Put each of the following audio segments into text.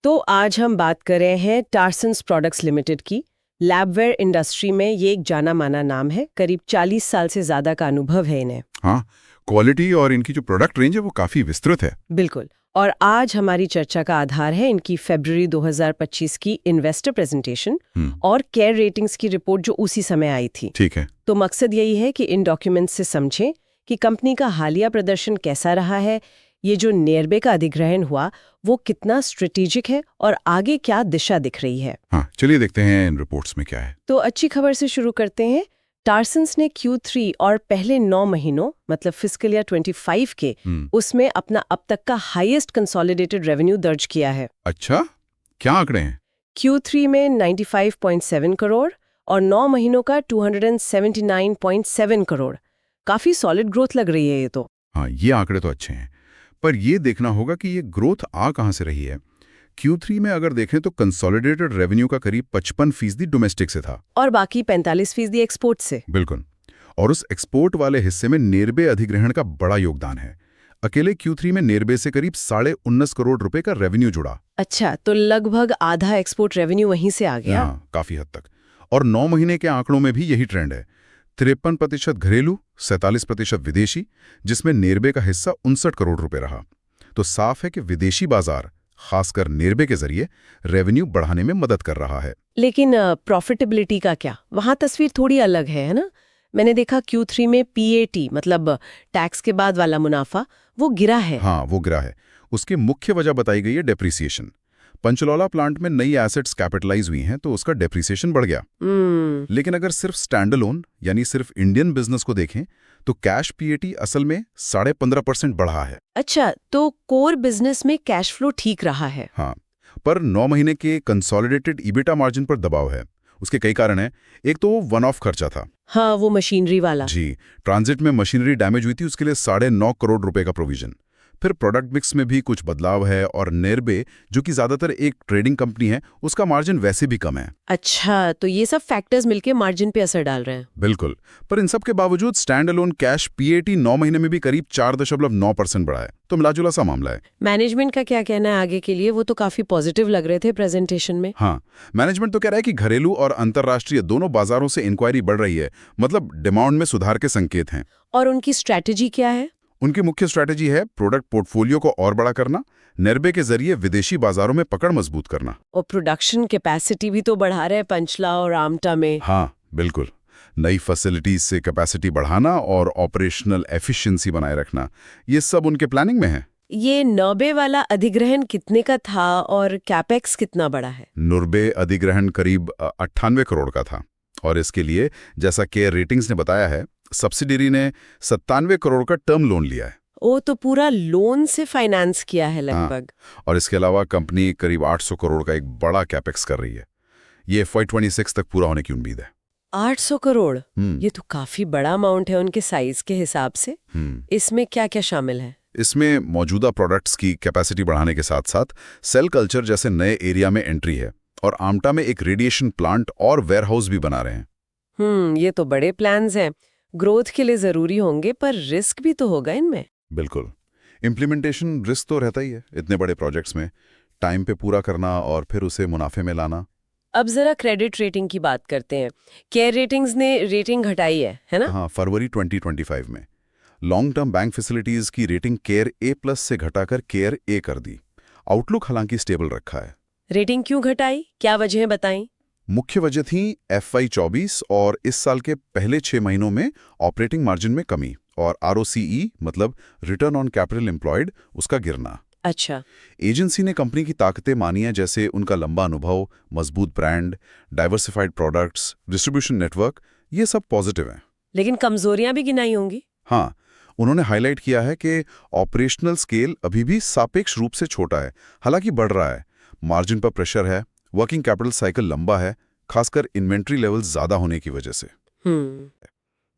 तो आज हम बात कर रहे हैं टार्सन्स प्रोडक्ट्स लिमिटेड की। लैबवेयर इंडस्ट्री में ये एक जाना माना नाम है, करीब 40 साल से ज्यादा का अनुभव है इन्हें। हाँ, क्वालिटी और इनकी जो प्रोडक्ट रेंज है वो काफ़ी विस्तृत है। बिल्कुल। और आज हमारी चर्चा का आधार है इनकी फरवरी 2025 की इन्वेस्टर प्रेजेंटेशन और केयर रेटिंग्स की रिपोर्ट जो उसी समय आई थी। ठीक है। तो मकसद यही है कि इन डॉक्यूमेंट्स से समझें कि कंपनी का हालिया प्रदर्शन कैसा रहा है, ये जो नेरबे का अधिग्रहण हुआ वो कितना स्ट्रेटेजिक है और आगे क्या दिशा दिख रही है। हाँ, चलिए देखते हैं इन रिपोर्ट्स में क्या है। तो अच्छी खबर से शुरू करते हैं। टार्सन्स ने Q3 और पहले 9 महीनों मतलब फिस्कल ईयर 25 के उसमें अपना अब तक का हाईएस्ट कंसोलिडेटेड रेवेन्यू दर्ज किया है। अच्छा, क्या आंकड़े हैं? Q3 में 95.7 करोड़ और 9 महीनों का 279.7 करोड़। काफी सॉलिड ग्रोथ लग रही है ये तो। हाँ, ये आंकड़े तो अच्छे हैं, पर ये देखना होगा कि ये ग्रोथ आ कहाँ से रही है। Q3 में अगर देखें तो कंसोलिडेटेड रेवेन्यू का करीब 55% डोमेस्टिक से था और बाकी 45% एक्सपोर्ट से। बिल्कुल। और उस एक्सपोर्ट वाले हिस्से में नेरबे अधिग्रहण का बड़ा योगदान है। अकेले Q3 में नेरबे से करीब 19.5 करोड़ रुपए का रेवेन्यू जुड़ा। अच्छा, तो लगभग आधा एक्सपोर्ट रेवेन्यू वहीं से आ गया। हाँ, काफी हद तक। और 9 महीने के आंकड़ों में भी यही ट्रेंड है। 53% घरेलू, 47% विदेशी, जिसमें नेरबे का हिस्सा 59 करोड़ रुपए रहा। तो साफ है कि विदेशी बाजार खासकर नेरबे के जरिए रेवेन्यू बढ़ाने में मदद कर रहा है। लेकिन प्रॉफिटेबिलिटी का क्या? वहाँ तस्वीर थोड़ी अलग है ना? मैंने देखा Q3 में PAT मतलब टैक्स के बाद वाला मुनाफा वो गिरा है। हाँ, वो गिरा है। उसकी मुख्य वजह बताई गई है डेप्रिसिएशन। पंचलौला प्लांट में नई एसेट्स कैपिटलाइज हुई हैं तो उसका डेप्रिसिएशन बढ़ गया। लेकिन अगर सिर्फ स्टैंडअलोन यानी सिर्फ इंडियन बिजनेस को देखें तो कैश PAT असल में 15.5% बढ़ा है। अच्छा, तो कोर बिजनेस में कैश फ्लो ठीक रहा है। हाँ, पर 9 महीने के कंसोलिडेटेड ईबिटा मार्जिन पर दबाव है। उसके कई कारण हैं। एक तो वो वन ऑफ खर्चा था। हाँ, वो मशीनरी वाला। जी, ट्रांजिट में मशीनरी डैमेज हुई थी, उसके लिए 9.5 करोड़ रुपए का प्रोविजन। फिर प्रोडक्ट मिक्स में भी कुछ बदलाव है और नेरबे जो कि ज्यादातर एक ट्रेडिंग कंपनी है उसका मार्जिन वैसे भी कम है। अच्छा, तो ये सब फैक्टर्स मिलके मार्जिन पे असर डाल रहे हैं। बिल्कुल, पर इन सब के बावजूद स्टैंड अलोन कैश PAT 9 महीने में भी करीब 4.9% बढ़ा है। तो मिलाजुला सा मामला है। मैनेजमेंट का क्या कहना है आगे के लिए? वो तो काफी पॉजिटिव लग रहे थे प्रेजेंटेशन में। हाँ, मैनेजमेंट तो कह रहा है कि घरेलू और अंतर्राष्ट्रीय दोनों बाजारों से इंक्वायरी बढ़ रही है, मतलब डिमांड में सुधार के संकेत हैं। और उनकी स्ट्रैटेजी क्या है? उनकी मुख्य स्ट्रैटेजी है प्रोडक्ट पोर्टफोलियो को और बड़ा करना, नेरबे के जरिए विदेशी बाजारों में पकड़ मजबूत करना। और प्रोडक्शन कैपेसिटी भी तो बढ़ा रहे हैं पंचला और आमटा में। हाँ, बिल्कुल। नई फैसिलिटीज से कैपेसिटी बढ़ाना और ऑपरेशनल एफिशिएंसी बनाए रखना, ये सब उनके प्लानिंग में है। ये नर्बे वाला अधिग्रहण कितने का था और कैपेक्स कितना बड़ा है? नुरबे अधिग्रहण करीब 98 करोड़ का था और इसके लिए जैसा केयर रेटिंग्स ने बताया है, सब्सिडरी ने 97 करोड़ का टर्म लोन लिया है। ओ, तो पूरा लोन से फाइनेंस किया है लगभग। और इसके अलावा कंपनी करीब 800 करोड़ का एक बड़ा कैपेक्स कर रही है। ये FY26 तक पूरा होने की उम्मीद है। 800 करोड़, ये तो काफी बड़ा अमाउंट है उनके साइज के हिसाब से। इसमें क्या क्या शामिल है? इसमें मौजूदा प्रोडक्ट्स की कैपेसिटी बढ़ाने के साथ साथ सेल कल्चर जैसे नए एरिया में एंट्री है और आमटा में एक रेडिएशन प्लांट और वेयरहाउस भी बना रहे हैं। ये तो बड़े प्लान्स हैं। ग्रोथ के लिए जरूरी होंगे, पर रिस्क भी तो होगा इनमें। बिल्कुल, इम्प्लीमेंटेशन रिस्क तो रहता ही है इतने बड़े प्रोजेक्ट्स में, टाइम पे पूरा करना और फिर उसे मुनाफे में लाना। अब जरा क्रेडिट रेटिंग की बात करते हैं। केयर रेटिंग्स ने रेटिंग घटाई है ना? हाँ, फरवरी 2025 में लॉन्ग टर्म बैंक फैसिलिटीज की रेटिंग केयर A+ से घटाकर केयर A कर दी। आउटलुक हालांकि स्टेबल रखा है। रेटिंग क्यों घटाई, क्या वजह बताई? मुख्य वजह थी FY24 और इस साल के पहले 6 महीनों में ऑपरेटिंग मार्जिन में कमी और ROCE मतलब रिटर्न ऑन कैपिटल एम्प्लॉयड उसका गिरना। अच्छा, एजेंसी ने कंपनी की ताकतें मानी हैं, जैसे उनका लंबा अनुभव, मजबूत brand, diversified products, distribution network, ये सब पॉजिटिव हैं। लेकिन कमजोरियां भी गिनाई होंगी। हाँ, उन्होंने हाईलाइट किया है कि ऑपरेशनल स्केल अभी भी सापेक्ष रूप से छोटा है, हालांकि बढ़ रहा है। मार्जिन पर प्रेशर है, वर्किंग कैपिटल साइकिल लंबा है, खासकर इन्वेंट्री लेवल ज्यादा होने की वजह से।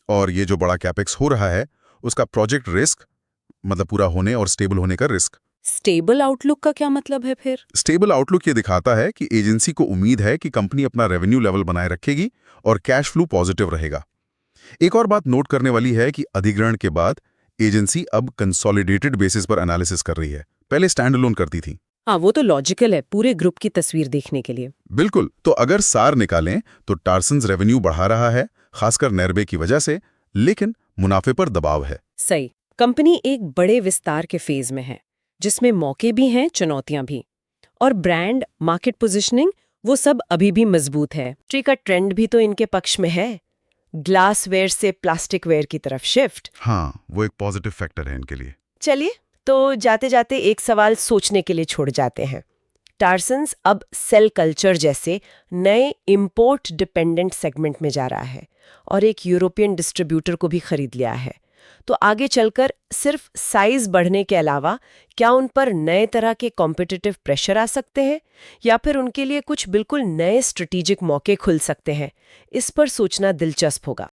और ये जो बड़ा कैपेक्स हो रहा है उसका प्रोजेक्ट रिस्क मतलब पूरा होने और स्टेबल होने का रिस्क। स्टेबल आउटलुक का क्या मतलब है फिर? स्टेबल आउटलुक ये दिखाता है कि एजेंसी को उम्मीद है कि कंपनी अपना रेवेन्यू लेवल बनाए रखेगी और कैश फ्लो पॉजिटिव रहेगा। एक और बात नोट करने वाली है कि अधिग्रहण के बाद एजेंसी अब कंसोलिडेटेड बेसिस पर एनालिसिस कर रही है, पहले स्टैंड अलोन करती थी। हाँ, वो तो लॉजिकल है पूरे ग्रुप की तस्वीर देखने के लिए। बिल्कुल। तो अगर सार निकालें तो टार्सन्स रेवेन्यू बढ़ा रहा है, खासकर नैर्बे की वजह से, लेकिन मुनाफे पर दबाव है। सही। कंपनी एक बड़े विस्तार के फेज में है, जिसमें मौके भी हैं, चुनौतियां भी। और ब्रांड, मार्केट पोजीशनिंग, वो सब अभी भी मजबूत है। ट्री का ट्रेंड भी तो इनके पक्ष में है, ग्लासवेयर से प्लास्टिक वेयर की तरफ शिफ्ट। हाँ, वो एक पॉजिटिव फैक्टर है इनके लिए। चलिए, तो जाते जाते एक सवाल सोचने के लिए छोड़ जाते हैं। टार्सन्स अब सेल कल्चर जैसे नए इंपोर्ट डिपेंडेंट सेगमेंट में जा रहा है और एक यूरोपियन डिस्ट्रीब्यूटर को भी खरीद लिया है। तो आगे चलकर सिर्फ साइज बढ़ने के अलावा क्या उन पर नए तरह के कॉम्पिटिटिव प्रेशर आ सकते हैं, या फिर उनके लिए कुछ बिल्कुल नए स्ट्रेटेजिक मौके खुल सकते हैं? इस पर सोचना दिलचस्प होगा।